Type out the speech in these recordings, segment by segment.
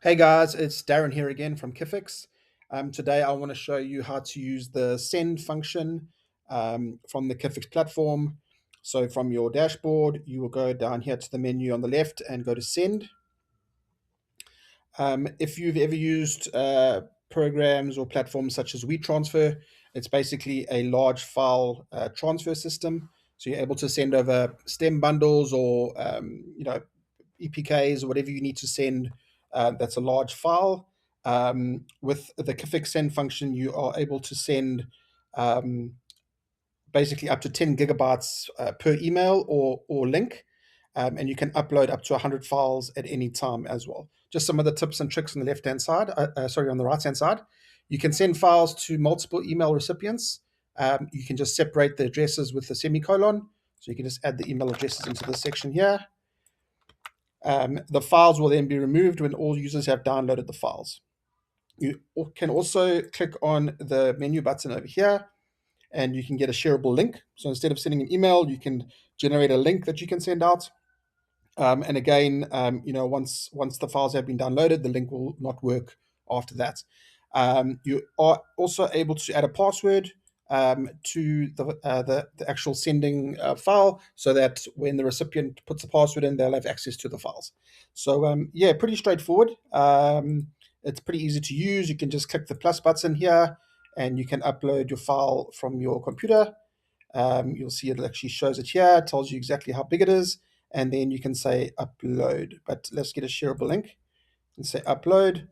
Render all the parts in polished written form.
Hey guys, it's Darren here again from KIFFIX. Today I want to show you how to use the send function from the KIFFIX platform. So from your dashboard, you will go down here to the menu on the left and go to send. If you've ever used programs or platforms such as WeTransfer, it's basically a large file transfer system. So you're able to send over stem bundles or EPKs or whatever you need to send. That's a large file. With the KIFFIX send function, you are able to send um, basically up to 10 gigabytes per email or link. And you can upload up to 100 files at any time as well. Just some of the tips and tricks on the left-hand side, on the right-hand side. You can send files to multiple email recipients. You can just separate the addresses with the semicolon. So you can just add the email addresses into this section here. The files will then be removed when all users have downloaded the files. You can also click on the menu button over here and you can get a shareable link. So instead of sending an email, you can generate a link that you can send out. And again, once the files have been downloaded, the link will not work after that. You are also able to add a password to the actual sending file, so that when the recipient puts the password in, they'll have access to the files. So yeah, pretty straightforward. It's pretty easy to use. You can just click the plus button here, and you can upload your file from your computer. You'll see it actually shows it here, tells you exactly how big it is, and then you can say upload. But let's get a shareable link and say upload,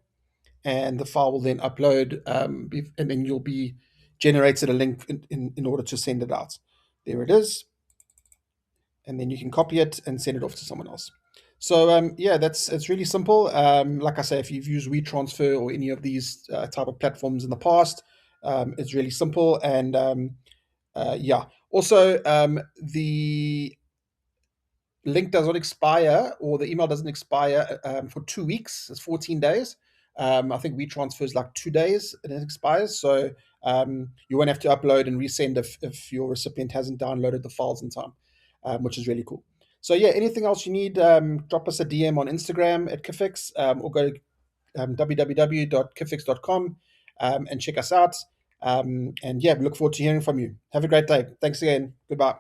and the file will then upload, and then you'll be generated a link in order to send it out. There it is, and then you can copy it and send it off to someone else. So yeah, it's really simple. Like I say, if you've used WeTransfer or any of these type of platforms in the past, it's really simple. And yeah, also the link does not expire, or the email doesn't expire for 2 weeks. It's 14 days. I think WeTransfer is like 2 days and it expires. So you won't have to upload and resend if your recipient hasn't downloaded the files in time, which is really cool. So yeah, anything else you need, drop us a DM on Instagram at KIFFIX, or go to www.kiffix.com and check us out. And yeah, we look forward to hearing from you. Have a great day. Thanks again. Goodbye.